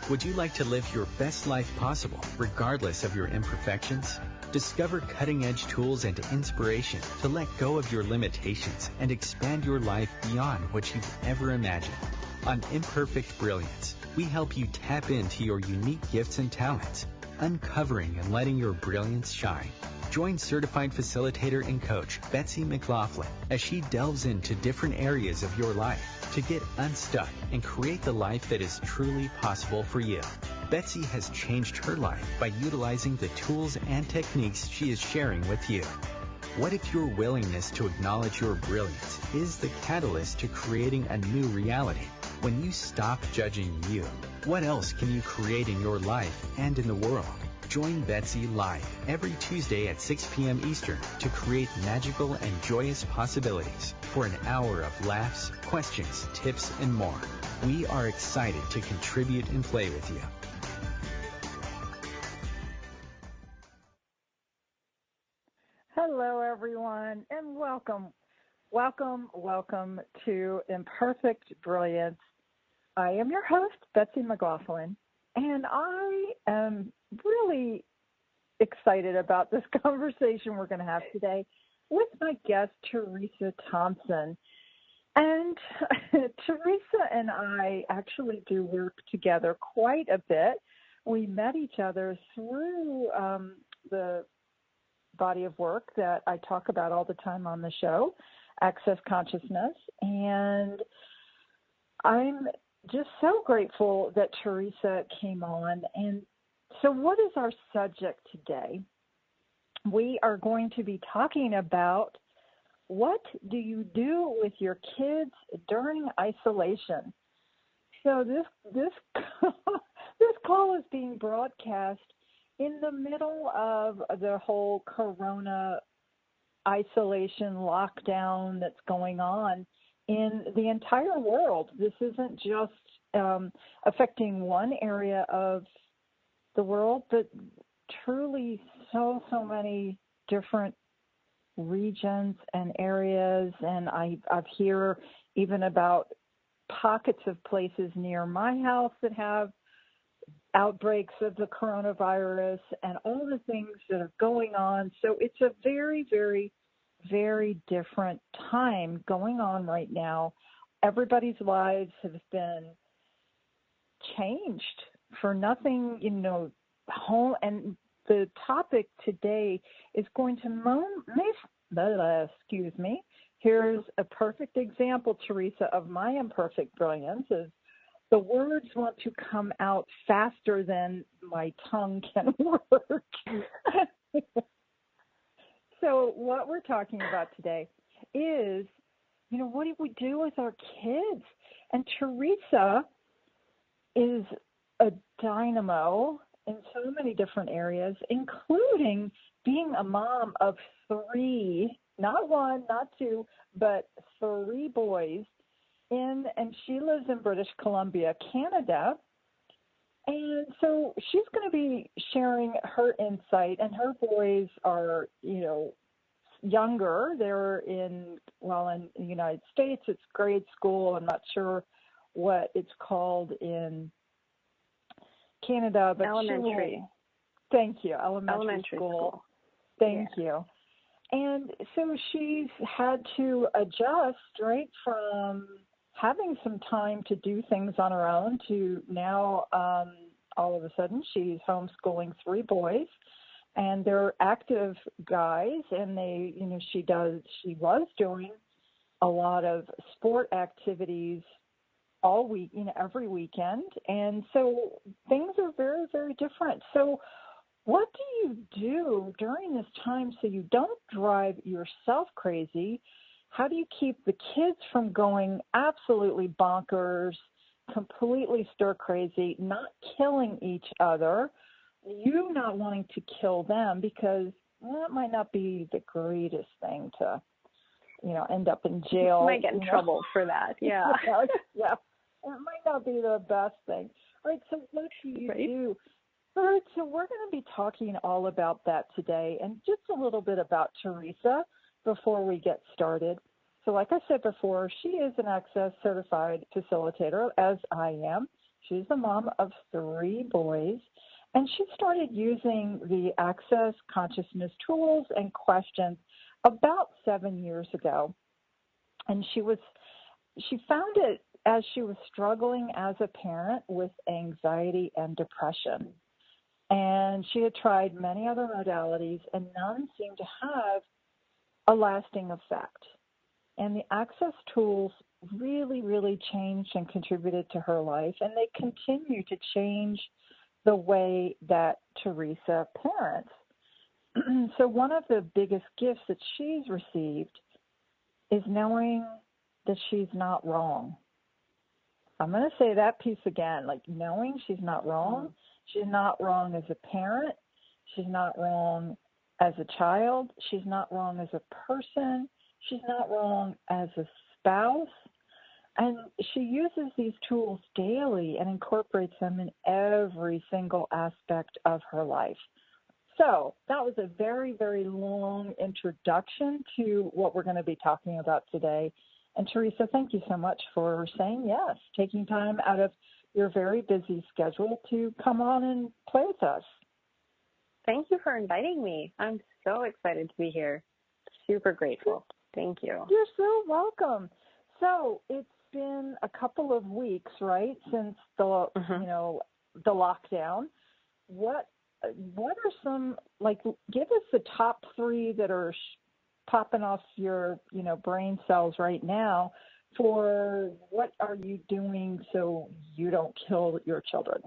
Would you like to live your best life possible, regardless of your imperfections? Discover cutting-edge tools and inspiration to let go of your limitations and expand your life beyond what you've ever imagined. On Imperfect Brilliance, we help you tap into your unique gifts and talents, uncovering and letting your brilliance shine. Join certified facilitator and coach Betsy McLoughlin as she delves into different areas of your life to get unstuck and create the life that is truly possible for you. Betsy has changed her life by utilizing the tools and techniques she is sharing with you. What if your willingness to acknowledge your brilliance is the catalyst to creating a new reality? When you stop judging you, what else can you create in your life and in the world? Join Betsy live every Tuesday at 6 p.m. Eastern to create magical and joyous possibilities for an hour of laughs, questions, tips, and more. We are excited to contribute and play with you. Hello, everyone, and welcome to Imperfect Brilliance. I am your host, Betsy McLoughlin, and I am really excited about this conversation we're going to have today with my guest, Teresa Thompson. And Teresa and I actually do work together quite a bit. We met each other through the body of work that I talk about all the time on the show, Access Consciousness. And I'm just so grateful that Teresa came on. And so what is our subject today? We are going to be talking about what do you do with your kids during isolation. So this call is being broadcast in the middle of the whole corona isolation lockdown that's going on in the entire world. This isn't just affecting one area of the world, but truly so many different regions and areas. And I've hear even about pockets of places near my house that have outbreaks of the coronavirus and all the things that are going on. So it's a very, very, very different time going on right now. Everybody's lives have been changed for nothing, home. And the topic today is going to here's a perfect example, Teresa, of my imperfect brilliance is the words want to come out faster than my tongue can work. So what we're talking about today is, what do we do with our kids? And Teresa is a dynamo in so many different areas, including being a mom of 3, not 1, not 2, but 3 boys. And she lives in British Columbia, Canada. And so she's going to be sharing her insight, and her boys are, younger. They're in the United States, it's grade school. I'm not sure what it's called in Canada, but elementary. Thank you. Elementary school. Thank you. And so she's had to adjust right from having some time to do things on her own to now all of a sudden she's homeschooling 3 boys, and they're active guys, and she was doing a lot of sport activities all week, every weekend. And so things are very, very different. So what do you do during this time so you don't drive yourself crazy? How do you keep the kids from going absolutely bonkers, completely stir crazy, not killing each other, you not wanting to kill them, because that might not be the greatest thing to, end up in jail. You might get in trouble for that. Yeah. Yeah. It might not be the best thing. All right. So what do you do? All right. So we're going to be talking all about that today, and just a little bit about Teresa before we get started. So like I said before, she is an Access Certified Facilitator, as I am. She's the mom of 3 boys, and she started using the Access consciousness tools and questions about 7 years ago. And she found it as she was struggling as a parent with anxiety and depression. And she had tried many other modalities, and none seemed to have a lasting effect. And the Access tools really, really changed and contributed to her life, and they continue to change the way that Teresa parents. So one of the biggest gifts that she's received is knowing that she's not wrong. I'm going to say that piece again, like knowing she's not wrong. She's not wrong as a parent. She's not wrong as a child. She's not wrong as a person. She's not wrong as a spouse. And she uses these tools daily and incorporates them in every single aspect of her life. So that was a very, very long introduction to what we're going to be talking about today. And Teresa, thank you so much for saying yes, taking time out of your very busy schedule to come on and play with us. Thank you for inviting me. I'm so excited to be here. Super grateful. Thank you. You're so welcome. So it's been a couple of weeks, right, since the the lockdown. What are some, like, give us the top 3 that are popping off your brain cells right now for what are you doing so you don't kill your children?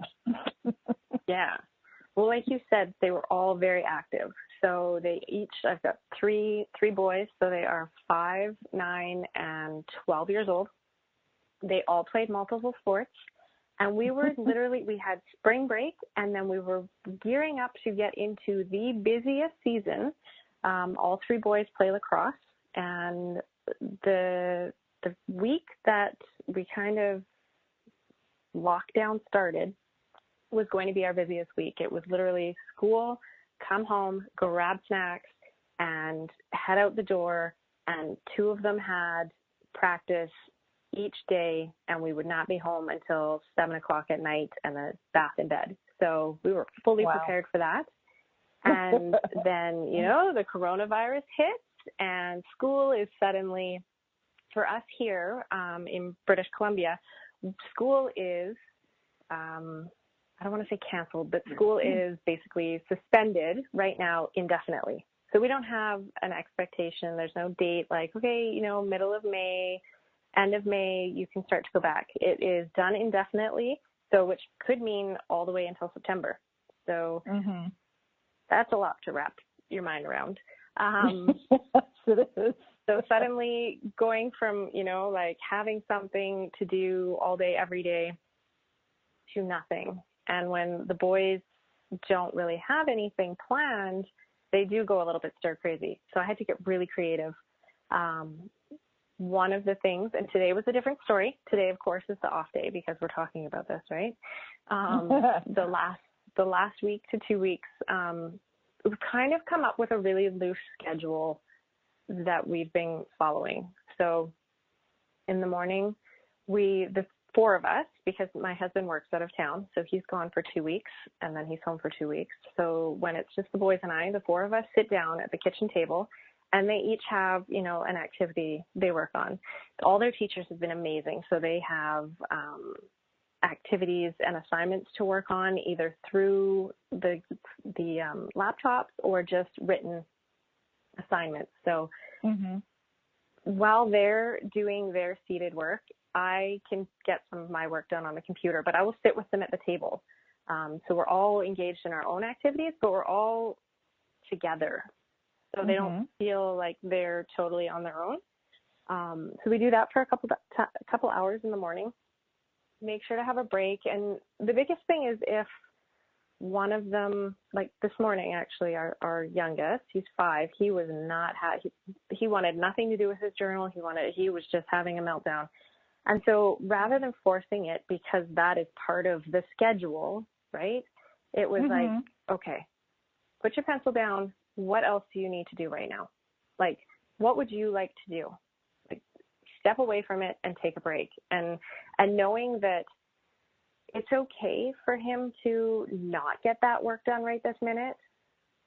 Yeah. Well, like you said, they were all very active. So I've got three boys, so they are 5, 9, and 12 years old. They all played multiple sports, and we were we had spring break, and then we were gearing up to get into the busiest season. All 3 boys play lacrosse, and the week that we kind of lockdown started was going to be our busiest week. It was literally school, come home, grab snacks, and head out the door. And 2 of them had practice each day, and we would not be home until 7 o'clock at night and then bath in bed. So we were fully prepared for that. And then, the coronavirus hits, and school is suddenly, for us here in British Columbia, school is, I don't want to say canceled, but school is basically suspended right now indefinitely. So we don't have an expectation. There's no date like, okay, middle of May, end of May, you can start to go back. It is done indefinitely, so which could mean all the way until September. So that's a lot to wrap your mind around. Yes, it is. So suddenly going from, having something to do all day, every day to nothing. And when the boys don't really have anything planned, they do go a little bit stir crazy. So I had to get really creative. One of the things, and today was a different story. Today, of course, is the off day because we're talking about this, right? The last week to 2 weeks, we've kind of come up with a really loose schedule that we've been following. So in the morning, the 4 of us, because my husband works out of town, so he's gone for 2 weeks, and then he's home for 2 weeks. So when it's just the boys and I, the 4 of us sit down at the kitchen table, and they each have, an activity they work on. All their teachers have been amazing. So they have activities and assignments to work on, either through the laptops or just written assignments. So while they're doing their seated work, I can get some of my work done on the computer, but I will sit with them at the table. So we're all engaged in our own activities, but we're all together. So they don't feel like they're totally on their own. So we do that for a couple hours in the morning. Make sure to have a break. And the biggest thing is if one of them, like this morning, actually, our youngest, he's 5, he was not, he wanted nothing to do with his journal. He was just having a meltdown. And so rather than forcing it, because that is part of the schedule, right? It was like, okay, put your pencil down. What else do you need to do right now? Like, what would you like to do? Like, step away from it and take a break. And knowing that it's okay for him to not get that work done right this minute,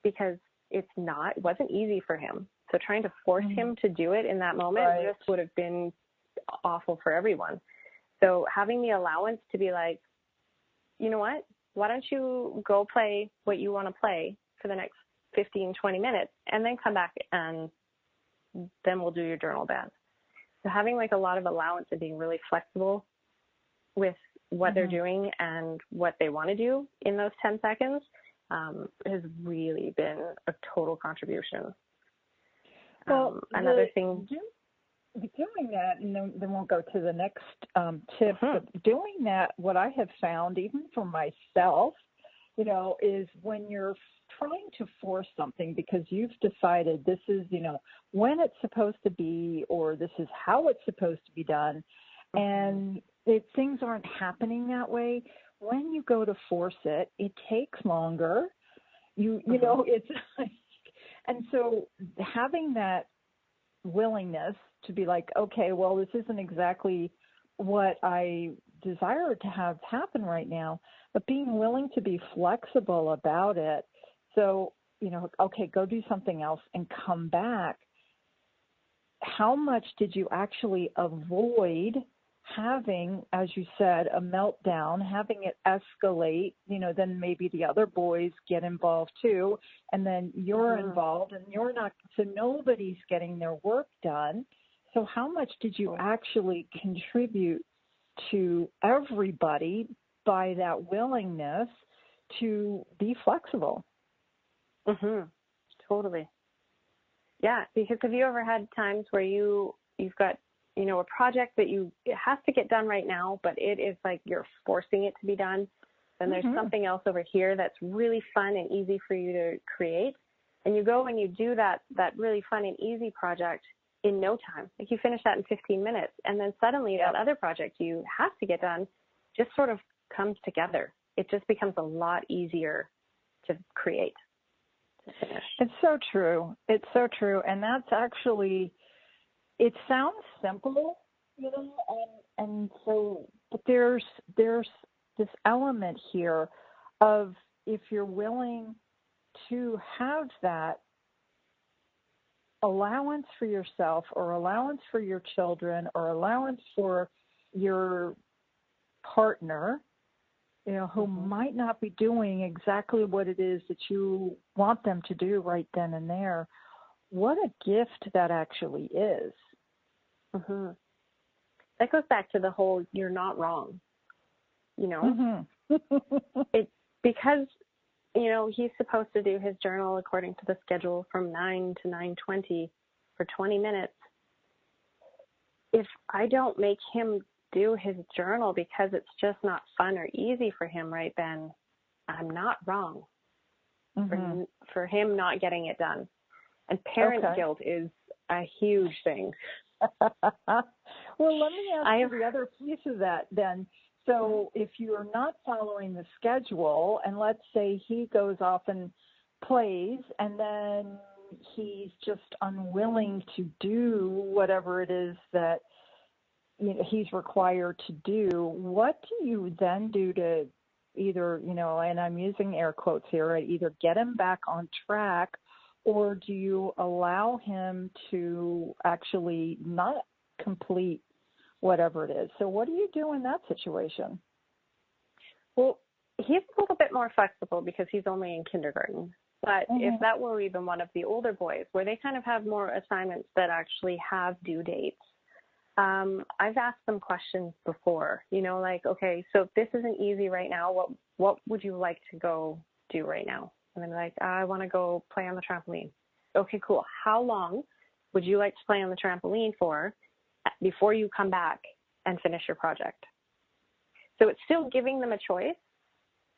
because it wasn't easy for him. So trying to force him to do it in that moment just would have been awful for everyone. So having the allowance to be like, you know what, why don't you go play what you want to play for the next 15, 20 minutes and then come back and then we'll do your journal dance. So having like a lot of allowance and being really flexible with what they're doing and what they want to do in those 10 seconds has really been a total contribution. Well, another thing. Doing that, and then we'll go to the next tip, but doing that, what I have found, even for myself, you know, is when you're trying to force something because you've decided this is, you know, when it's supposed to be, or this is how it's supposed to be done, and things aren't happening that way. When you go to force it, it takes longer. You know, it's like, and so having that willingness to be like, okay, well, this isn't exactly what I desire to have happen right now, but being willing to be flexible about it. So, you know, okay, go do something else and come back. How much did you actually avoid having, as you said, a meltdown, having it escalate, you know, then maybe the other boys get involved too, and then you're involved and you're not, so nobody's getting their work done. So how much did you actually contribute to everybody by that willingness to be flexible? Totally. Yeah, because have you ever had times where you've got, you know, a project that it has to get done right now, but it is like you're forcing it to be done. Then there's something else over here that's really fun and easy for you to create. And you go and you do that really fun and easy project in no time. Like you finish that in 15 minutes. And then suddenly that other project you have to get done just sort of comes together. It just becomes a lot easier to create. It's so true. It's so true. And that's actually, it sounds simple, you know, and so, but there's this element here of, if you're willing to have that allowance for yourself, or allowance for your children, or allowance for your partner, you know, who might not be doing exactly what it is that you want them to do right then and there, what a gift that actually is. That goes back to the whole, you're not wrong, you know, because, you know, he's supposed to do his journal according to the schedule from 9 to 9:20 for 20 minutes. If I don't make him do his journal because it's just not fun or easy for him right then, I'm not wrong for him not getting it done. And parent guilt is a huge thing. Well, let me ask you the other piece of that then. So if you're not following the schedule, and let's say he goes off and plays, and then he's just unwilling to do whatever it is that, you know, he's required to do, what do you then do to either, you know, and I'm using air quotes here, right, either get him back on track, or do you allow him to actually not complete whatever it is? So what do you do in that situation? Well, he's a little bit more flexible because he's only in kindergarten. But if that were even one of the older boys, where they kind of have more assignments that actually have due dates, I've asked them questions before, you know, like, okay, so if this isn't easy right now, what would you like to go do right now? And then like, I want to go play on the trampoline. Okay, cool. How long would you like to play on the trampoline for before you come back and finish your project? So it's still giving them a choice,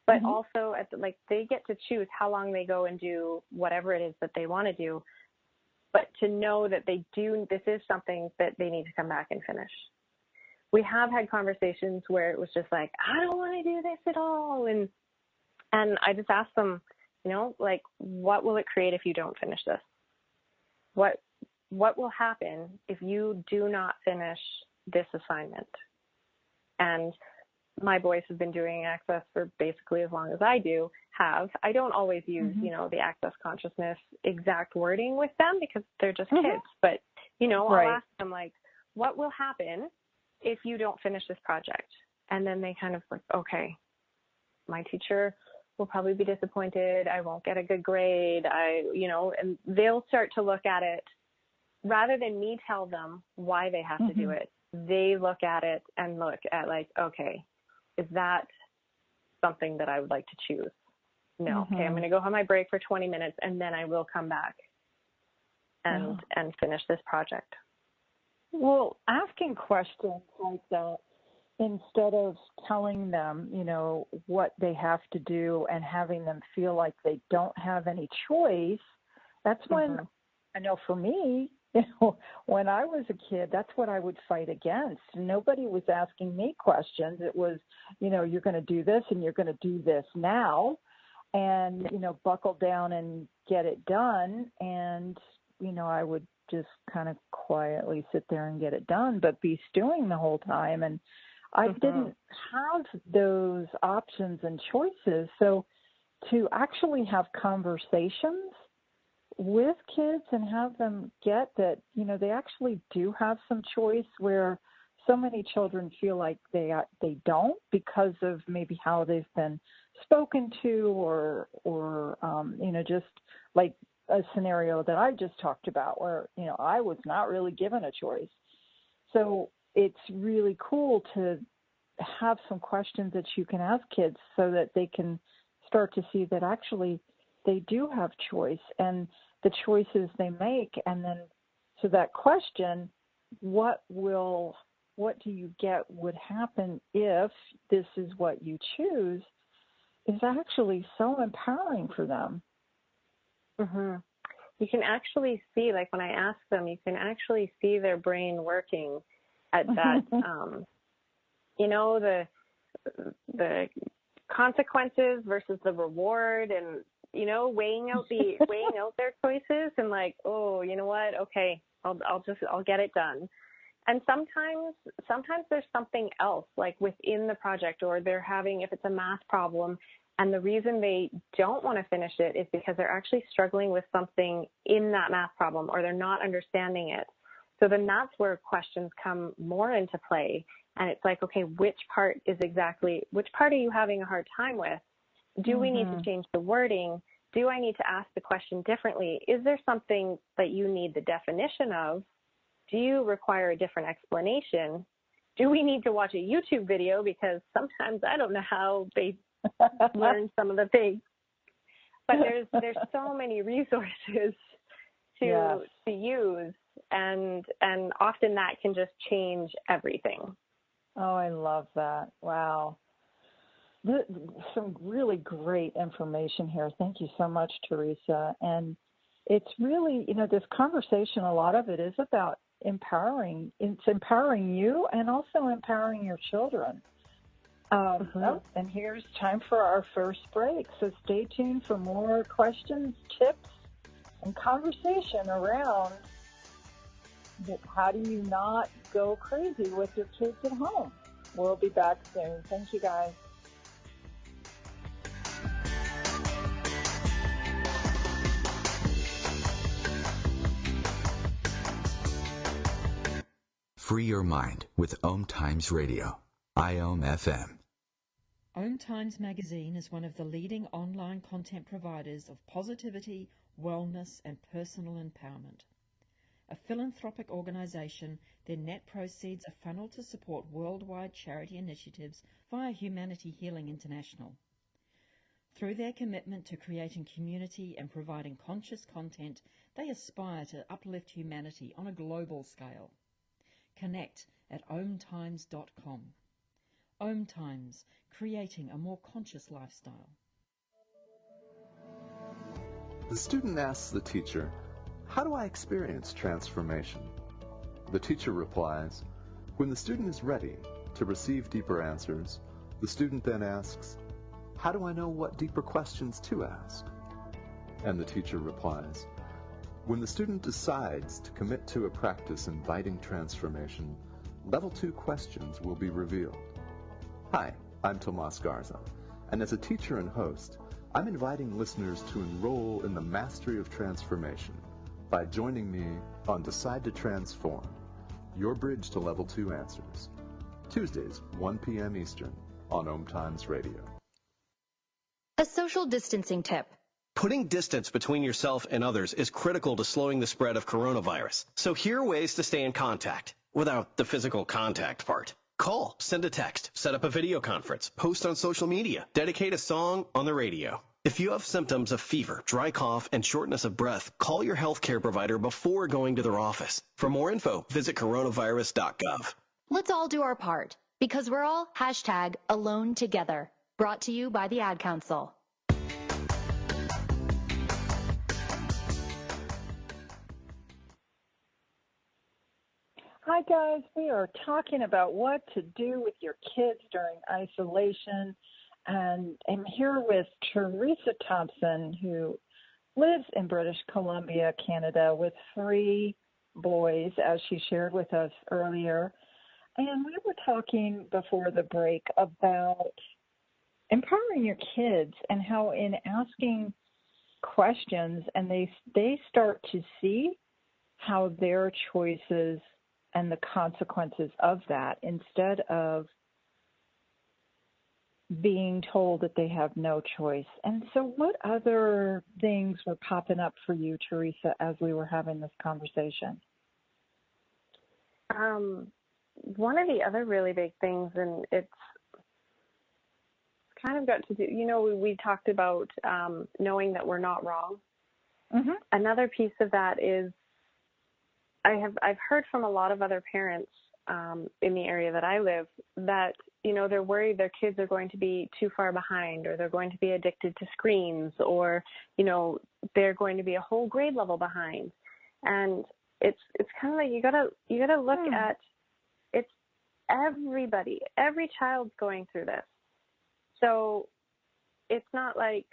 but also they get to choose how long they go and do whatever it is that they want to do, but to know that this is something that they need to come back and finish. We have had conversations where it was just like, I don't want to do this at all. And I just asked them, you know, like, what will it create if you don't finish this? What will happen if you do not finish this assignment? And my boys have been doing Access for basically as long as I I don't always use, the Access consciousness exact wording with them because they're just kids. But, I'll ask them, like, what will happen if you don't finish this project? And then they kind of like, okay, my teacher will probably be disappointed. I won't get a good grade. And they'll start to look at it rather than me tell them why they have to do it. They look at it and look at like, okay, is that something that I would like to choose? No. Okay, I'm going to go on my break for 20 minutes and then I will come back and finish this project. Well, asking questions like that, instead of telling them, what they have to do and having them feel like they don't have any choice, that's when, I know for me, when I was a kid, that's what I would fight against. Nobody was asking me questions. It was, you're going to do this and you're going to do this now and, buckle down and get it done. And, I would just kind of quietly sit there and get it done, but be stewing the whole time. And I didn't have those options and choices. So to actually have conversations with kids and have them get that, they actually do have some choice, where so many children feel like they don't because of maybe how they've been spoken to or just like a scenario that I just talked about where, I was not really given a choice. So it's really cool to have some questions that you can ask kids so that they can start to see that actually they do have choice and the choices they make. And then, so that question, what do you get would happen if this is what you choose, is actually so empowering for them. You can actually see, like when I ask them, you can actually see their brain working at that, the consequences versus the reward, and weighing out their choices, and like, oh, you know what? Okay, I'll get it done. And sometimes there's something else, like within the project, or they're having, if it's a math problem, and the reason they don't want to finish it is because they're actually struggling with something in that math problem, or they're not understanding it. So then that's where questions come more into play. And it's like, okay, which part are you having a hard time with? Do we need to change the wording? Do I need to ask the question differently? Is there something that you need the definition of? Do you require a different explanation? Do we need to watch a YouTube video? Because sometimes I don't know how they learn some of the things. But there's so many resources to use, and often that can just change everything. Oh, I love that. Wow. Some really great information here. Thank you so much, Teresa. And it's really, this conversation, a lot of it is about empowering. It's empowering you and also empowering your children. And here's time for our first break. So stay tuned for more questions, tips, and conversation around how do you not go crazy with your kids at home. We'll be back soon. Thank you, guys. Free your mind with OMTimes Radio, IOM-FM. OMTimes magazine is one of the leading online content providers of positivity, wellness, and personal empowerment. A philanthropic organization, their net proceeds are funneled to support worldwide charity initiatives via Humanity Healing International. Through their commitment to creating community and providing conscious content, they aspire to uplift humanity on a global scale. Connect at omtimes.com. OMTimes, creating a more conscious lifestyle. The student asks the teacher, "How do I experience transformation?" The teacher replies, "When the student is ready to receive deeper answers, the student then asks, 'How do I know what deeper questions to ask?' And the teacher replies, "When the student decides to commit to a practice inviting transformation, level 2 questions will be revealed." Hi, I'm Tomas Garza, and as a teacher and host, I'm inviting listeners to enroll in the mastery of transformation by joining me on Decide to Transform, your bridge to Level 2 Answers, Tuesdays, 1 p.m. Eastern on OMTimes Radio. A social distancing tip. Putting distance between yourself and others is critical to slowing the spread of coronavirus. So here are ways to stay in contact without the physical contact part. Call, send a text, set up a video conference, post on social media, dedicate a song on the radio. If you have symptoms of fever, dry cough, and shortness of breath, call your healthcare provider before going to their office. For more info, visit coronavirus.gov. Let's all do our part, because we're all #AloneTogether. Brought to you by the Ad Council. Hi guys, we are talking about what to do with your kids during isolation, and I'm here with Teresa Thompson, who lives in British Columbia, Canada, with 3 boys, as she shared with us earlier. And we were talking before the break about empowering your kids and how in asking questions, and they start to see how their choices and the consequences of that, instead of being told that they have no choice. And so what other things were popping up for you, Teresa, as we were having this conversation? One of the other really big things, and it's kind of got to do, we talked about knowing that we're not wrong. Mm-hmm. Another piece of that is I've heard from a lot of other parents in the area that I live that, they're worried their kids are going to be too far behind, or they're going to be addicted to screens, or, they're going to be a whole grade level behind. And it's kind of like you gotta look at, it's everybody, every child's going through this. So it's not like,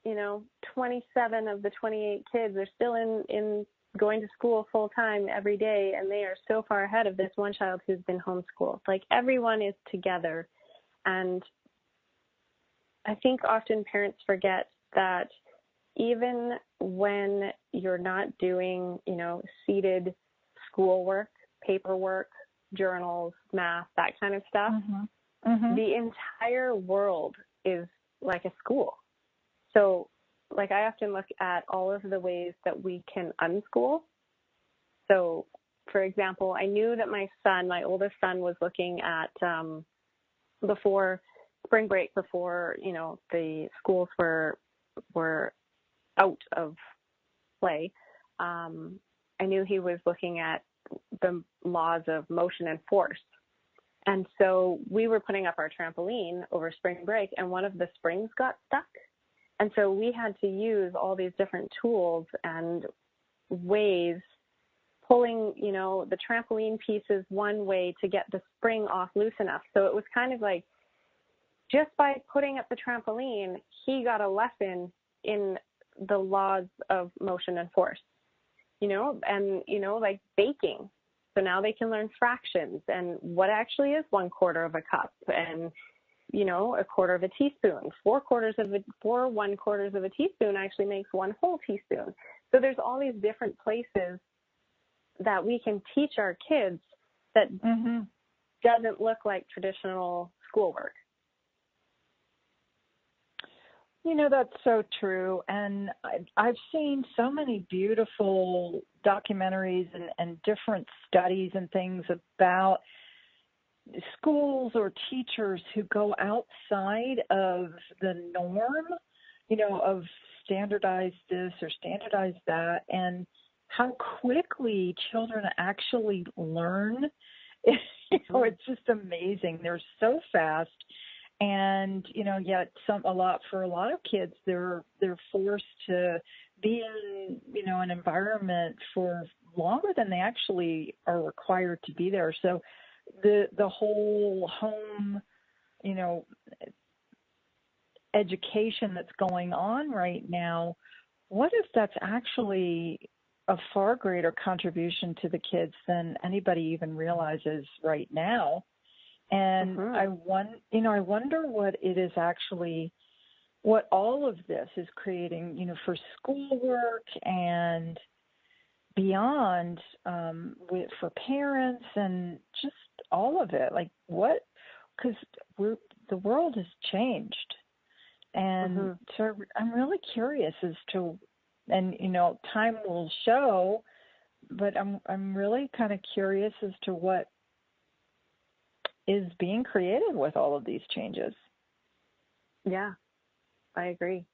27 of the 28 kids are still in going to school full time every day, and they are so far ahead of this one child who's been homeschooled. Like, everyone is together. And I think often parents forget that even when you're not doing, seated schoolwork, paperwork, journals, math, that kind of stuff, the entire world is like a school. So, like, I often look at all of the ways that we can unschool. So, for example, I knew that my oldest son, was looking at, before spring break, before, the schools were out of play, I knew he was looking at the laws of motion and force. And so we were putting up our trampoline over spring break, and one of the springs got stuck. And so we had to use all these different tools and ways, pulling, the trampoline pieces one way to get the spring off loose enough. So it was kind of like, just by putting up the trampoline, he got a lesson in the laws of motion and force, and, like baking. So now they can learn fractions and what actually is 1/4 of a cup, and, 1/4 of a teaspoon. 4 1/4 of a teaspoon actually makes 1 whole teaspoon. So there's all these different places that we can teach our kids that doesn't look like traditional schoolwork. That's so true. And I've seen so many beautiful documentaries and different studies and things about schools or teachers who go outside of the norm, of standardize this or standardize that, and how quickly children actually learn. It's just amazing. They're so fast. And, yet for a lot of kids, they're forced to be in, an environment for longer than they actually are required to be there. So the whole home, education that's going on right now, what if that's actually a far greater contribution to the kids than anybody even realizes right now? And I wonder what it is actually, what all of this is creating, for schoolwork and beyond, for parents and just all of it. Like because the world has changed. And so I'm really curious as to, and time will show, but I'm really kind of curious as to what is being created with all of these changes. Yeah, I agree.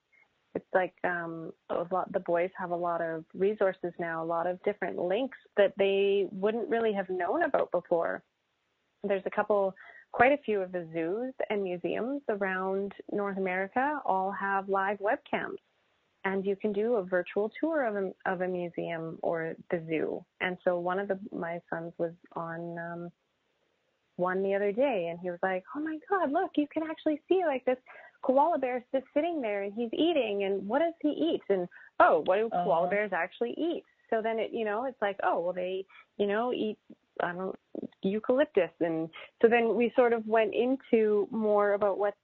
It's like the boys have a lot of resources now, a lot of different links that they wouldn't really have known about before. There's quite a few of the zoos and museums around North America all have live webcams, and you can do a virtual tour of a museum or the zoo. And so one of my sons was on one the other day, and he was like, "Oh my God, look, you can actually see like this koala bear is just sitting there and he's eating, and what does he eat? And what do koala bears actually eat?" So then it's like, oh, well, they, eat, eucalyptus. And so then we sort of went into more about what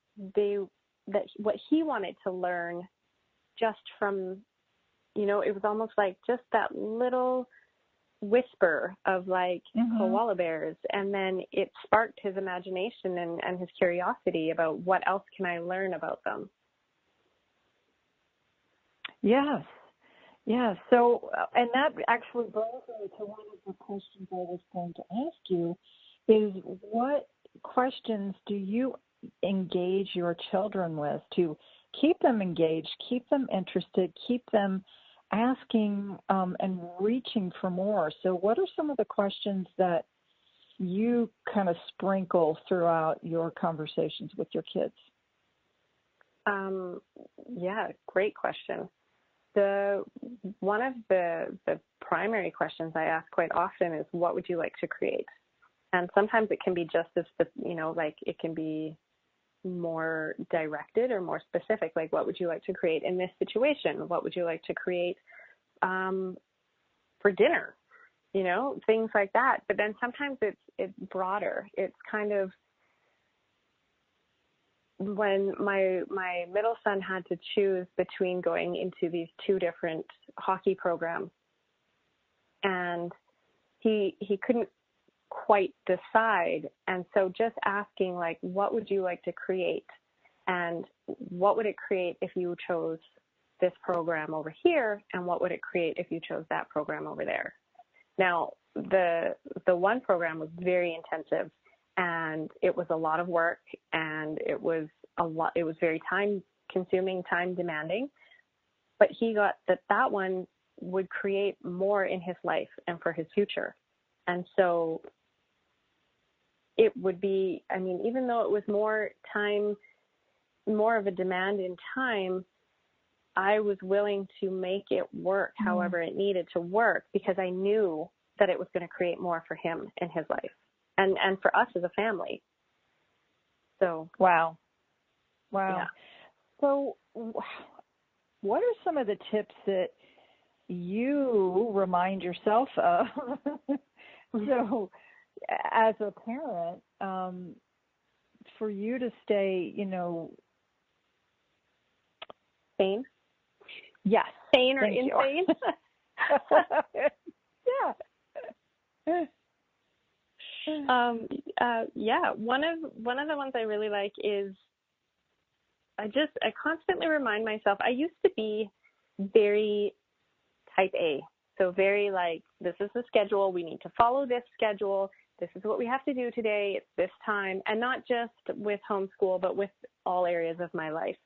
he wanted to learn just from, it was almost like just that little whisper of like koala bears. And then it sparked his imagination and his curiosity about what else can I learn about them. Yes. Yeah, so, and that actually brings me to one of the questions I was going to ask you, is what questions do you engage your children with to keep them engaged, keep them interested, keep them asking and reaching for more? So what are some of the questions that you kind of sprinkle throughout your conversations with your kids? Yeah, great question. One of the primary questions I ask quite often is, what would you like to create? And sometimes it can be just as, like it can be more directed or more specific, like what would you like to create in this situation? What would you like to create for dinner? Things like that. But then sometimes it's broader. It's kind of, when my middle son had to choose between going into these two different hockey programs, and he couldn't quite decide. And so just asking, like, what would you like to create? And what would it create if you chose this program over here? And what would it create if you chose that program over there? Now, the one program was very intensive, and it was a lot of work, and it was very time consuming, time demanding, but he got that one would create more in his life and for his future. And so it would be, even though it was more of a demand in time, I was willing to make it work however it needed to work, because I knew that it was going to create more for him in his life. And for us as a family. So. Wow. Yeah. So what are some of the tips that you remind yourself of? So as a parent, for you to stay, sane? Yes. Sane or insane? Yeah. Yeah, one of the ones I really like is I constantly remind myself, I used to be very type A. So very like, this is the schedule. We need to follow this schedule. This is what we have to do today. It's this time. And not just with homeschool, but with all areas of my life.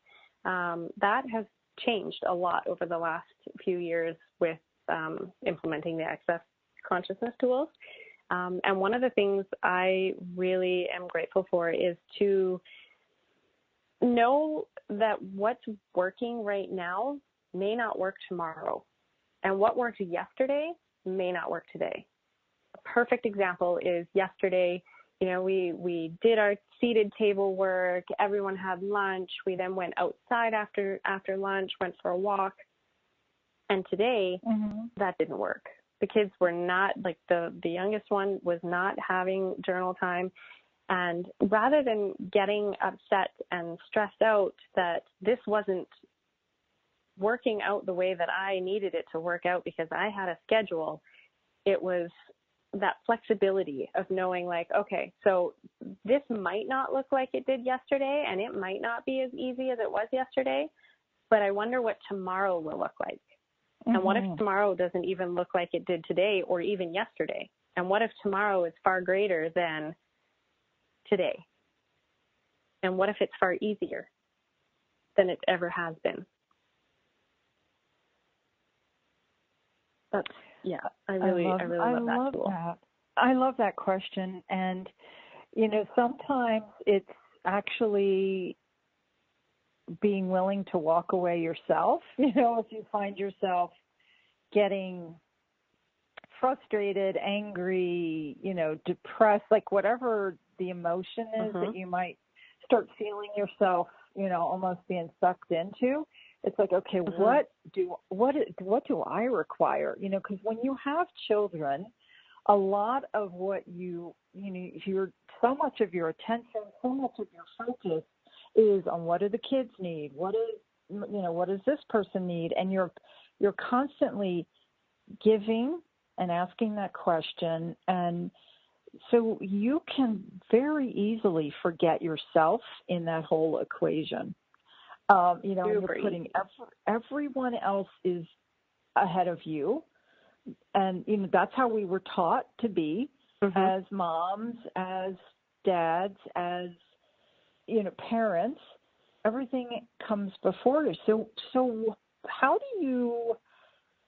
That has changed a lot over the last few years with implementing the Access consciousness tools. And one of the things I really am grateful for is to know that what's working right now may not work tomorrow. And what worked yesterday may not work today. A perfect example is yesterday, we did our seated table work. Everyone had lunch. We then went outside after lunch, went for a walk. And today, that didn't work. The kids were not, like the youngest one was not having journal time. And rather than getting upset and stressed out that this wasn't working out the way that I needed it to work out because I had a schedule, it was that flexibility of knowing like, okay, so this might not look like it did yesterday, and it might not be as easy as it was yesterday, but I wonder what tomorrow will look like. Mm-hmm. And what if tomorrow doesn't even look like it did today or even yesterday? And what if tomorrow is far greater than today? And what if it's far easier than it ever has been? That's, yeah, I really love that tool. I love that question. And, you know, sometimes it's actually being willing to walk away yourself. You know, if you find yourself getting frustrated, angry, you know, depressed, like whatever the emotion is that you might start feeling yourself, you know, almost being sucked into, it's like, okay, what do I require? You know, because when you have children, a lot of what you know, so much of your attention, so much of your focus is on what do the kids need? What does this person need? And you're constantly giving and asking that question. And so you can very easily forget yourself in that whole equation. You know, you're putting everyone else is ahead of you. And, you know, that's how we were taught to be as moms, as dads, as, you know, parents. Everything comes before you. So how do you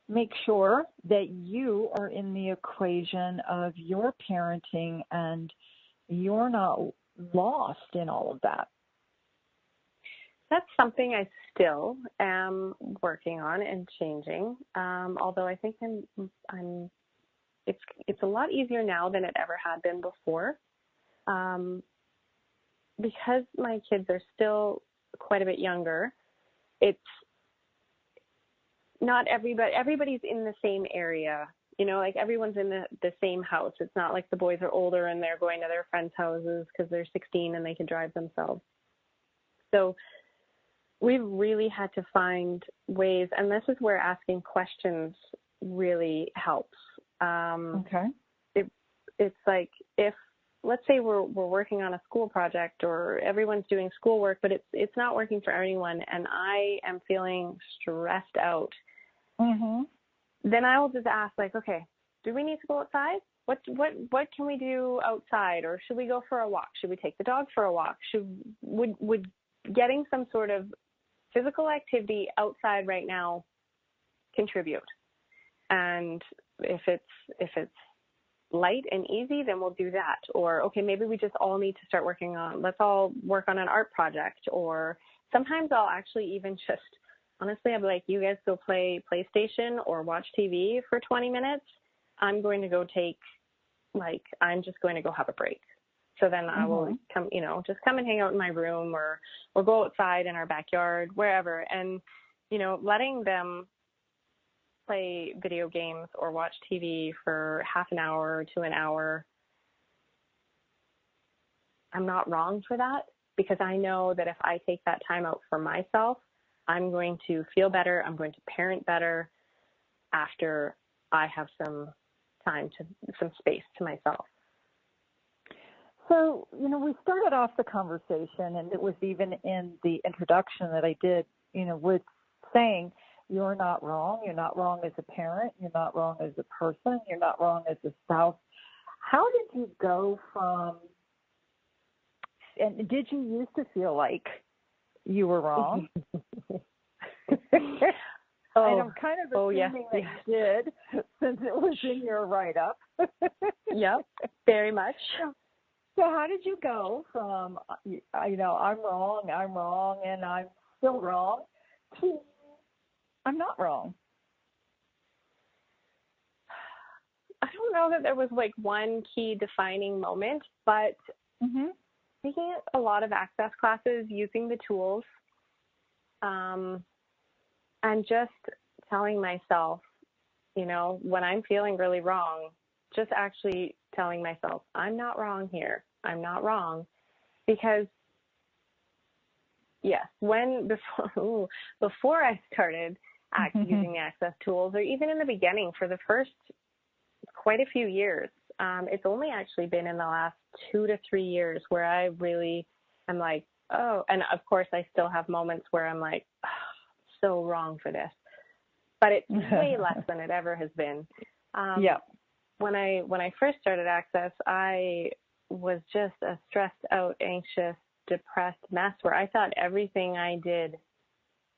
make sure that you are in the equation of your parenting and you're not lost in all of that? That's something I still am working on and changing. Although I think it's a lot easier now than it ever had been before. Because my kids are still quite a bit younger, it's not everybody's in the same area, you know, like everyone's in the same house. It's not like the boys are older and they're going to their friends' houses because they're 16 and they can drive themselves. So we've really had to find ways, and this is where asking questions really helps. It's like if, let's say we're working on a school project or everyone's doing schoolwork, but it's not working for anyone, and I am feeling stressed out, then I will just ask, like, okay, do we need to go outside? What can we do outside? Or should we go for a walk? Should we take the dog for a walk? Would getting some sort of physical activity outside right now contribute? And if it's light and easy, then we'll do that. Or, okay, maybe we just all need to start let's all work on an art project. Or sometimes I'll actually even just, honestly, I'll be like, you guys go play PlayStation or watch TV for 20 minutes. I'm going to go I'm just going to go have a break. So then I will come, you know, just come and hang out in my room or go outside in our backyard, wherever. And, you know, letting them play video games or watch TV for half an hour to an hour, I'm not wrong for that, because I know that if I take that time out for myself, I'm going to feel better. I'm going to parent better after I have some space to myself. So, you know, we started off the conversation, and it was even in the introduction that I did, you know, with saying, you're not wrong. You're not wrong as a parent. You're not wrong as a person. You're not wrong as a spouse. How did you go from, and did you used to feel like you were wrong? And I'm kind of assuming that you did, since it was in your write-up. Yep, very much. So how did you go from, you know, I'm wrong, and I'm still wrong, to I'm not wrong? I don't know that there was like one key defining moment, but taking a lot of Access classes, using the tools, and just telling myself, you know, when I'm feeling really wrong, just actually telling myself, I'm not wrong here. I'm not wrong. Because, yes, before I started using the Access tools, or even in the beginning for the first quite a few years, it's only actually been in the last 2 to 3 years where I really am like, oh, and of course I still have moments where I'm like, oh, so wrong for this. But it's way less than it ever has been. When I first started Access, I was just a stressed out, anxious, depressed mess where I thought everything I did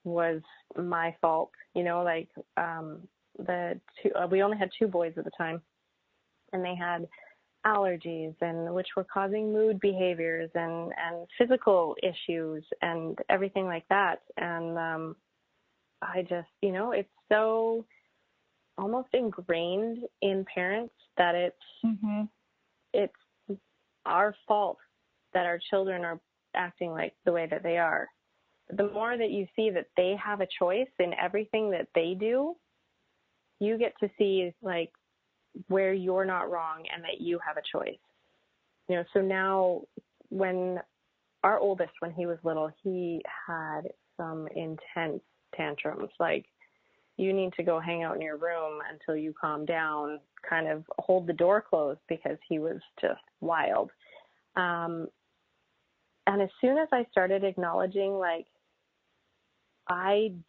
was my fault. You know, like we only had 2 boys at the time, and they had allergies, and which were causing mood behaviors and physical issues and everything like that. And I just, you know, it's so almost ingrained in parents that it's our fault that our children are acting like the way that they are. The more that you see that they have a choice in everything that they do, you get to see like where you're not wrong and that you have a choice. You know, so now when our oldest, when he was little, he had some intense tantrums, like, you need to go hang out in your room until you calm down, kind of hold the door closed, because he was just wild. And as soon as I started acknowledging, like, I'm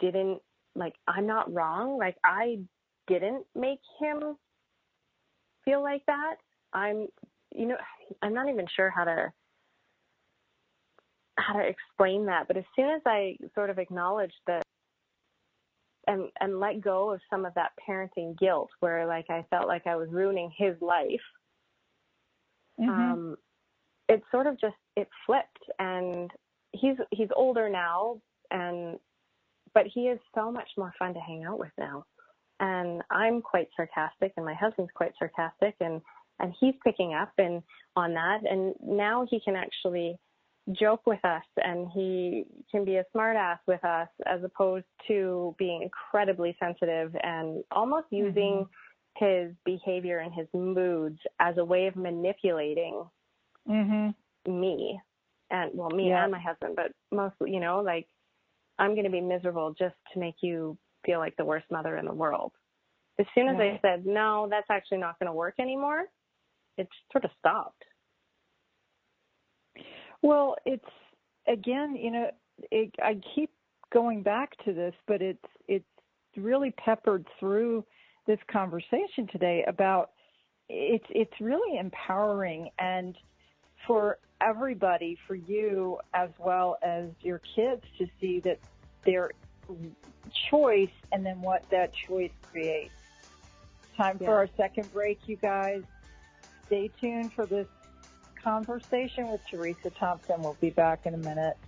not wrong, like, I didn't make him feel like that, I'm not even sure how to explain that, but as soon as I sort of acknowledged that and let go of some of that parenting guilt where, like, I felt like I was ruining his life, it sort of just, it flipped. And he's older now, but he is so much more fun to hang out with now. And I'm quite sarcastic, and my husband's quite sarcastic, and he's picking up on that. And now he can actually joke with us, and he can be a smart ass with us, as opposed to being incredibly sensitive and almost using his behavior and his moods as a way of manipulating me and my husband, but mostly, you know, like, I'm going to be miserable just to make you feel like the worst mother in the world. As soon as I said, no, that's actually not going to work anymore, it sort of stopped. Well, it's, again, you know, I keep going back to this, but it's really peppered through this conversation today about it's really empowering, and for everybody, for you as well as your kids, to see that their choice and then what that choice creates. Time for our second break, you guys. Stay tuned for this conversation with Teresa Thompson. We'll be back in a minute.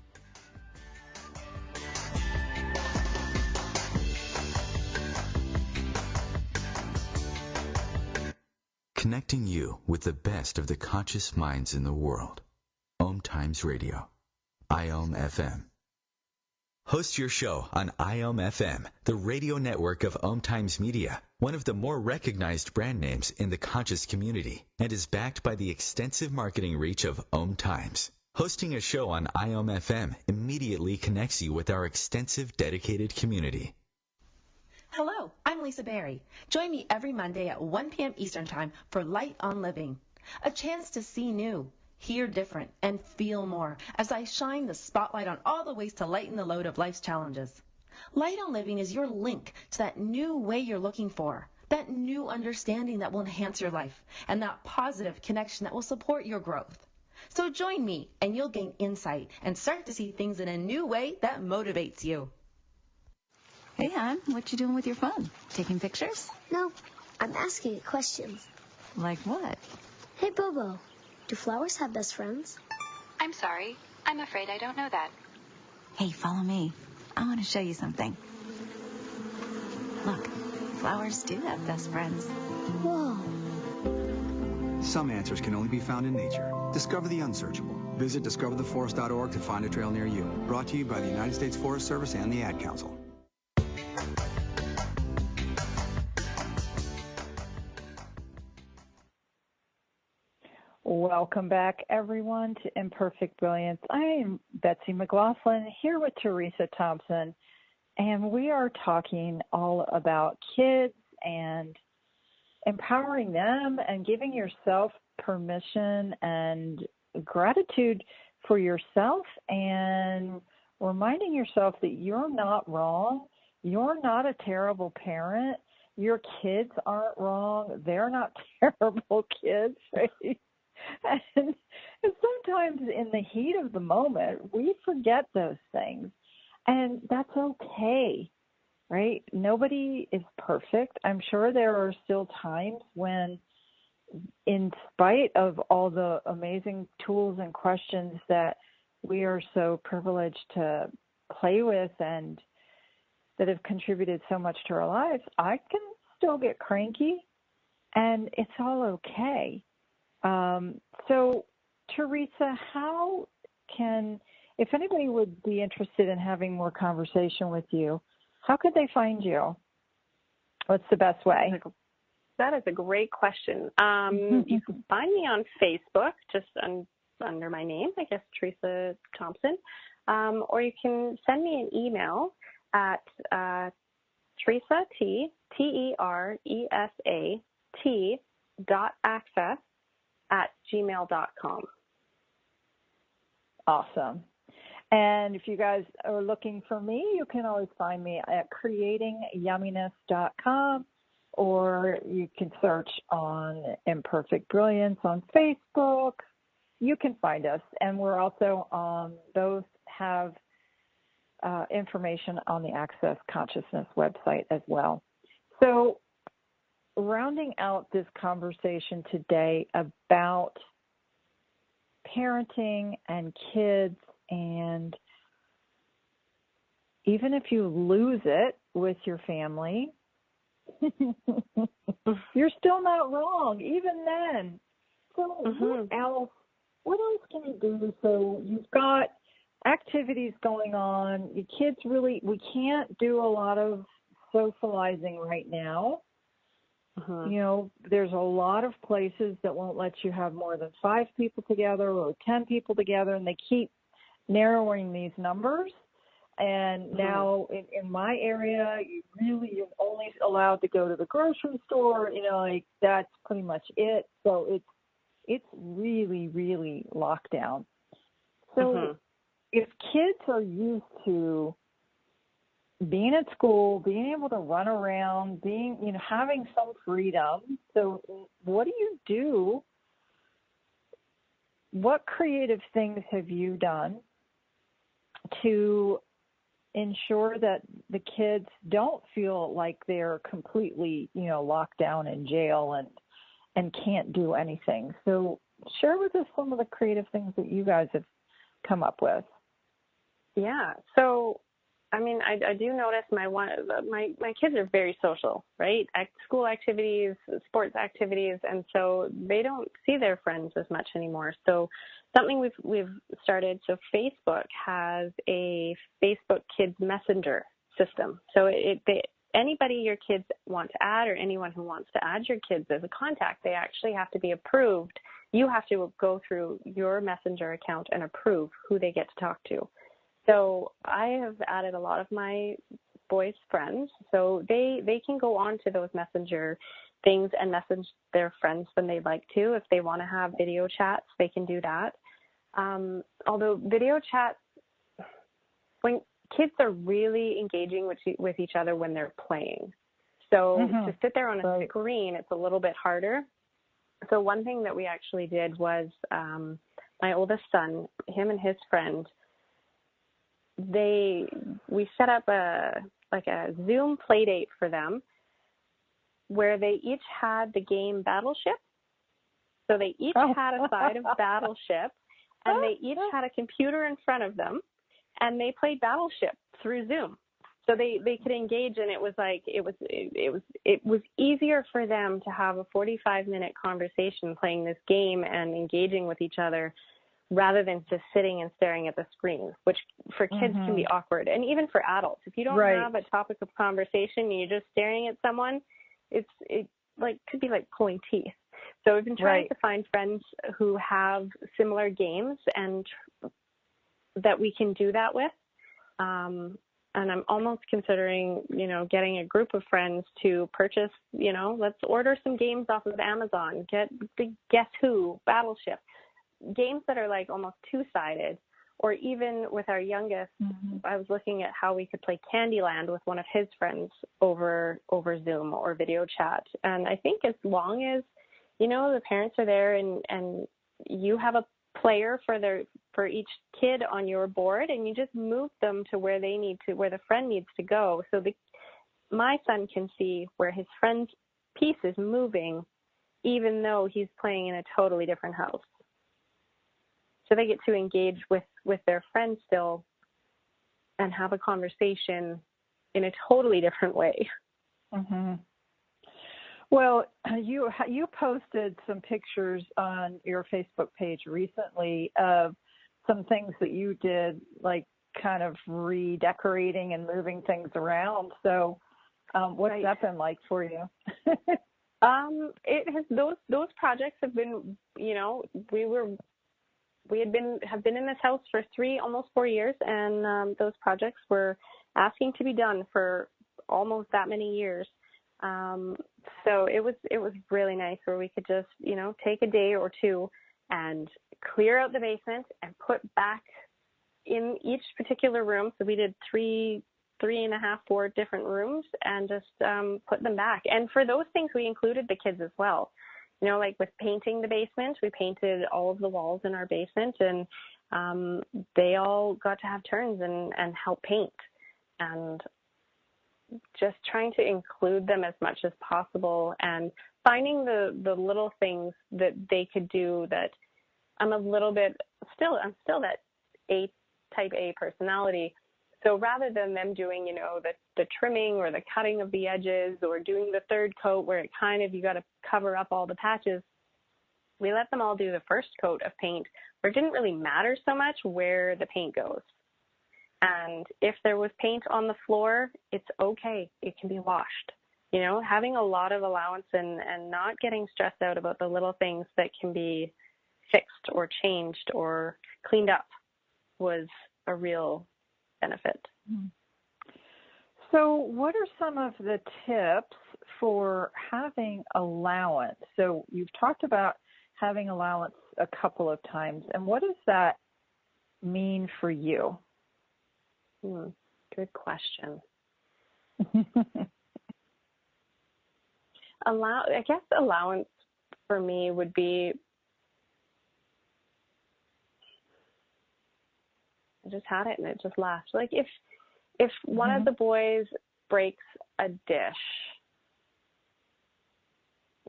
Connecting you with the best of the conscious minds in the world. OMTimes Radio. IOM FM. Host your show on IOM FM, the radio network of OMTimes Media, one of the more recognized brand names in the conscious community, and is backed by the extensive marketing reach of OMTimes. Hosting a show on IOM FM immediately connects you with our extensive dedicated community. Hello, I'm Lisa Berry. Join me every Monday at 1 p.m. Eastern Time for Light on Living, a chance to see new, hear different, and feel more as I shine the spotlight on all the ways to lighten the load of life's challenges. Light on Living is your link to that new way you're looking for, that new understanding that will enhance your life, and that positive connection that will support your growth. So join me, and you'll gain insight and start to see things in a new way that motivates you. Hey, hon, what you doing with your phone? Taking pictures? No, I'm asking it questions. Like what? Hey, Bobo, do flowers have best friends? I'm sorry. I'm afraid I don't know that. Hey, follow me. I want to show you something. Look, flowers do have best friends. Whoa. Some answers can only be found in nature. Discover the unsearchable. Visit discovertheforest.org to find a trail near you. Brought to you by the United States Forest Service and the Ad Council. Welcome back, everyone, to Imperfect Brilliance. I am Betsy McLoughlin here with Teresa Thompson, and we are talking all about kids and empowering them and giving yourself permission and gratitude for yourself and reminding yourself that you're not wrong. You're not a terrible parent. Your kids aren't wrong. They're not terrible kids, right? And sometimes in the heat of the moment, we forget those things. And that's okay, right? Nobody is perfect. I'm sure there are still times when, in spite of all the amazing tools and questions that we are so privileged to play with and that have contributed so much to our lives, I can still get cranky, and it's all okay. So, Teresa, how can, if anybody would be interested in having more conversation with you, how could they find you? What's the best way? That is a great question. You can find me on Facebook, just under my name, I guess, Teresa Thompson, or you can send me an email at Teresa, TERESAT.access@gmail.com. Awesome. And if you guys are looking for me, you can always find me at creatingyumminess.com, or you can search on Imperfect Brilliance on Facebook. You can find us. And we're also both have information on the Access Consciousness website as well. So, rounding out this conversation today about parenting and kids, and even if you lose it with your family, you're still not wrong, even then. So what else can you do? So you've got activities going on. Your kids we can't do a lot of socializing right now. You know, there's a lot of places that won't let you have more than 5 people together or 10 people together, and they keep narrowing these numbers. And now in my area, you're only allowed to go to the grocery store. You know, like that's pretty much it. So it's really, really locked down. So if kids are used to being at school, being able to run around, having some freedom. So what do you do? What creative things have you done to ensure that the kids don't feel like they're completely, locked down in jail and can't do anything? So share with us some of the creative things that you guys have come up with. Yeah. So, I mean, I do notice my kids are very social, right? School activities, sports activities, and so they don't see their friends as much anymore. So something we've started. So Facebook has a Facebook Kids Messenger system. So anybody your kids want to add, or anyone who wants to add your kids as a contact, they actually have to be approved. You have to go through your Messenger account and approve who they get to talk to. So I have added a lot of my boys' friends, so they can go on to those Messenger things and message their friends when they'd like to. If they want to have video chats, they can do that. Although video chats, when kids are really engaging with each other when they're playing. So to sit there on a screen, it's a little bit harder. So one thing that we actually did was my oldest son, him and his friend, we set up a Zoom play date for them where they each had the game Battleship. So they each had a side of Battleship, and they each had a computer in front of them, and they played Battleship through Zoom. So they could engage, and it was easier for them to have a 45-minute conversation playing this game and engaging with each other, rather than just sitting and staring at the screen, which for kids can be awkward. And even for adults, if you don't have a topic of conversation and you're just staring at someone, it could be like pulling teeth. So we've been trying to find friends who have similar games and that we can do that with. And I'm almost considering, getting a group of friends to purchase, let's order some games off of Amazon, get the Guess Who, Battleship, games that are like almost two-sided. Or even with our youngest, I was looking at how we could play Candyland with one of his friends over Zoom or video chat. And I think as long as, the parents are there and you have a player for each kid on your board, and you just move them to where the friend needs to go. So my son can see where his friend's piece is moving, even though he's playing in a totally different house. So they get to engage with their friends still and have a conversation in a totally different way. Mm-hmm. Well, you posted some pictures on your Facebook page recently of some things that you did, like kind of redecorating and moving things around. So what's that been like for you? It has, those projects have been, we have been in this house for almost 4 years, and those projects were asking to be done for almost that many years. So it was really nice where we could just, take a day or two and clear out the basement and put back in each particular room. So we did 4 different rooms and just put them back. And for those things, we included the kids as well. Like with painting the basement, we painted all of the walls in our basement, and they all got to have turns and help paint. And just trying to include them as much as possible and finding the little things that they could do that I'm still that type A personality. So rather than them doing, the trimming or the cutting of the edges or doing the third coat where it you got to cover up all the patches, we let them all do the first coat of paint where it didn't really matter so much where the paint goes. And if there was paint on the floor, it's okay. It can be washed. Having a lot of allowance and not getting stressed out about the little things that can be fixed or changed or cleaned up was a real benefit. So what are some of the tips for having allowance? So you've talked about having allowance a couple of times, and what does that mean for you? Good question. I guess allowance for me would be, I just had it and it just laughed. Like if one of the boys breaks a dish,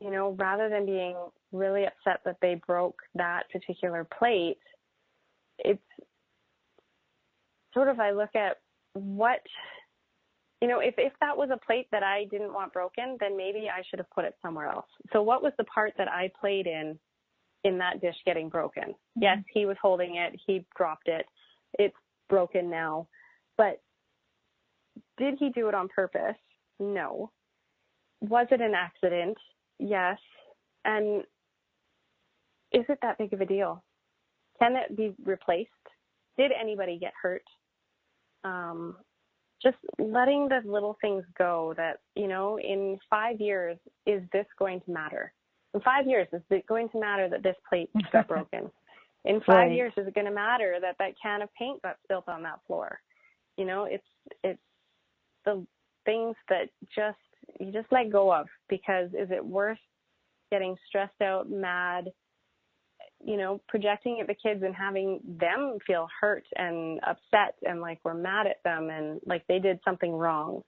rather than being really upset that they broke that particular plate, it's sort of, I look at what, if that was a plate that I didn't want broken, then maybe I should have put it somewhere else. So what was the part that I played in that dish getting broken? Yes, he was holding it. He dropped it. It's broken now. But did he do it on purpose? No. Was it an accident? Yes. And is it that big of a deal? Can it be replaced? Did anybody get hurt? Just letting the little things go that, in 5 years, is this going to matter? In 5 years, is it going to matter that this plate got broken? In 5 years, is it going to matter that can of paint got spilled on that floor? It's the things that you just let go of, because is it worth getting stressed out, mad, projecting at the kids and having them feel hurt and upset and like we're mad at them and like they did something wrong?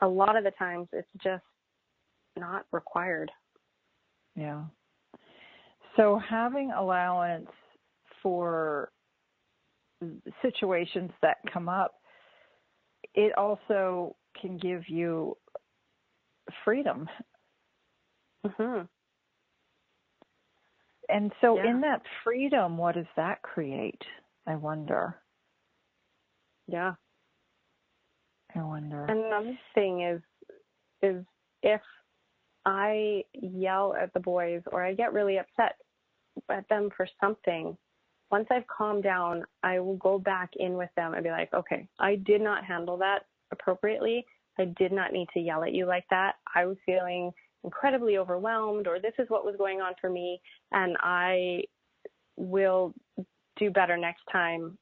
A lot of the times it's just not required. Yeah. So having allowance for situations that come up, it also can give you freedom. And so in that freedom, what does that create? I wonder. Yeah. I wonder. And another thing is if I yell at the boys or I get really upset at them for something, once I've calmed down, I will go back in with them and be like, okay, I did not handle that appropriately. I did not need to yell at you like that. I was feeling incredibly overwhelmed, or this is what was going on for me, and I will do better next time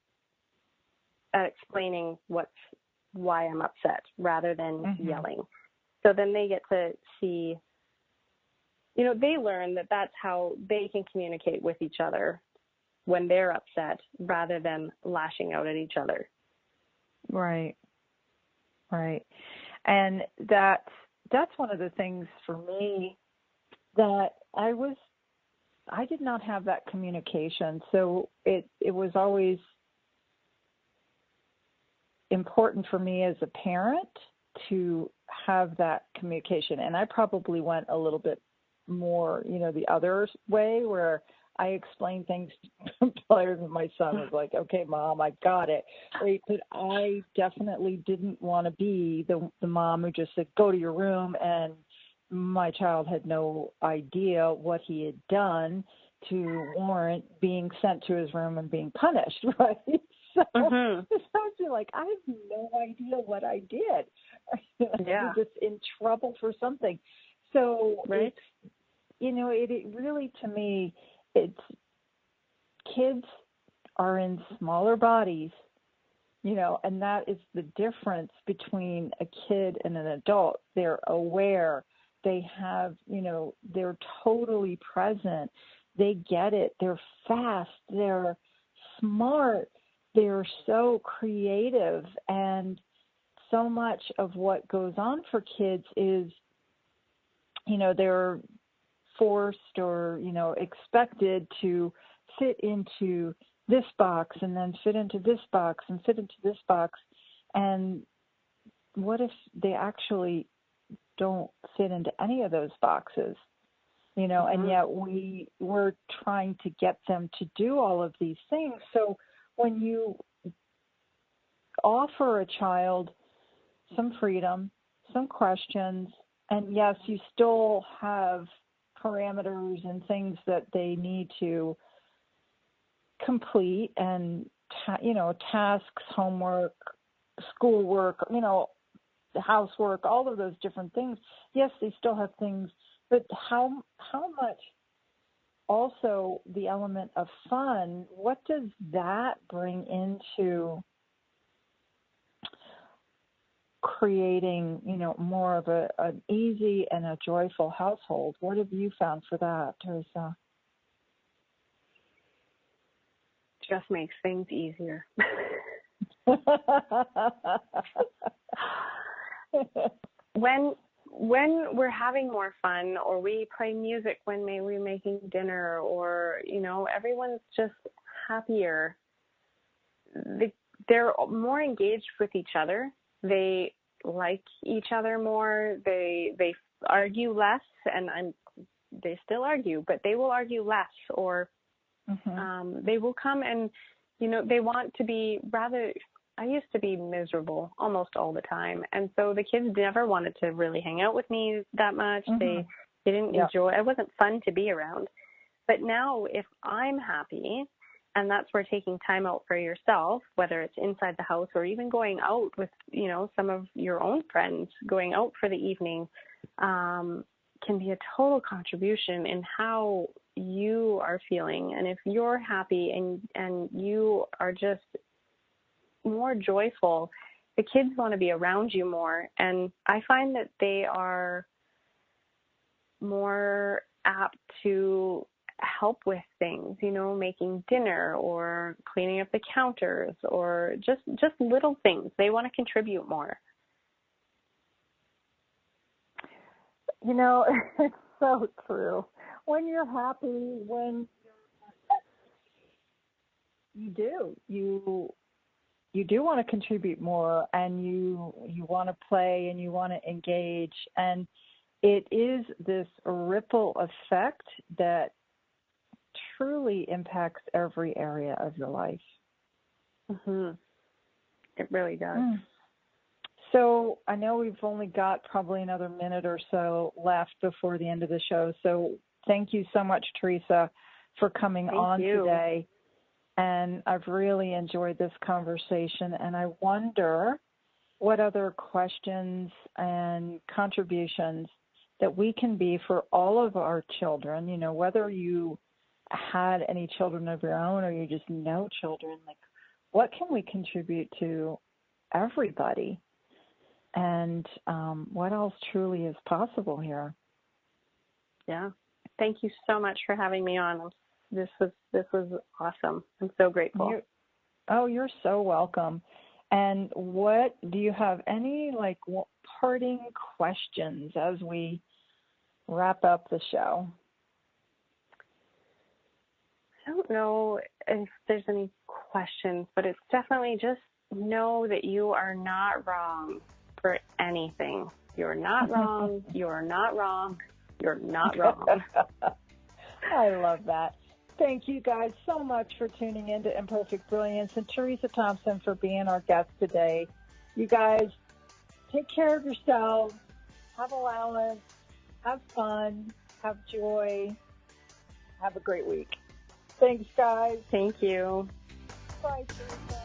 at explaining why I'm upset rather than yelling. So then they get to see, they learn that that's how they can communicate with each other when they're upset rather than lashing out at each other. Right. And that's one of the things for me that I did not have that communication. So it was always important for me as a parent to have that communication. And I probably went a little bit more, the other way, where I explained things to players, and my son was like, okay, Mom, I got it. Right? But I definitely didn't want to be the mom who just said, go to your room, and my child had no idea what he had done to warrant being sent to his room and being punished, right? So I was like, I have no idea what I did. I was just in trouble for something. So it's, it really, to me, it's kids are in smaller bodies, and that is the difference between a kid and an adult. They're aware. They have, they're totally present. They get it. They're fast. They're smart. They're so creative. And so much of what goes on for kids is, they're forced or, expected to fit into this box and then fit into this box and fit into this box. And what if they actually don't fit into any of those boxes? And yet we're trying to get them to do all of these things. So when you offer a child some freedom, some questions, and yes, you still have parameters and things that they need to complete, and tasks, homework, schoolwork, housework, all of those different things. Yes, they still have things, but how much also the element of fun, what does that bring into creating, more of an easy and a joyful household? What have you found for that, Teresa? Just makes things easier. When we're having more fun, or we play music when we're making dinner, or, everyone's just happier. They're more engaged with each other. They like each other more. They argue less, and they still argue, but they will argue less, or they will come and, they want to be rather. I used to be miserable almost all the time, and so the kids never wanted to really hang out with me that much. They didn't enjoy. It wasn't fun to be around. But now, if I'm happy, and that's where taking time out for yourself, whether it's inside the house or even going out with, some of your own friends, going out for the evening, can be a total contribution in how you are feeling. And if you're happy and you are just more joyful, the kids want to be around you more. And I find that they are more apt to help with things, making dinner or cleaning up the counters, or just little things. They want to contribute more. It's so true. When you're happy, when you do want to contribute more, and you want to play, and you want to engage, and it is this ripple effect that truly impacts every area of your life. It really does. So I know we've only got probably another minute or so left before the end of the show. So thank you so much, Teresa, for coming on today. And I've really enjoyed this conversation. And I wonder what other questions and contributions that we can be for all of our children, you know, whether you had any children of your own or you just know children, like what can we contribute to everybody? And what else truly is possible here? Yeah. Thank you so much for having me on. This was awesome. I'm so grateful. You're so welcome. And what do you have any parting questions as we wrap up the show? I don't know if there's any questions, but it's definitely just know that you are not wrong for anything. You're not wrong. You're not wrong. You're not wrong. I love that. Thank you guys so much for tuning in to Imperfect Brilliance, and Teresa Thompson for being our guest today. You guys, take care of yourselves. Have allowance. Have fun. Have joy. Have a great week. Thanks, guys. Thank you. Bye, Teresa.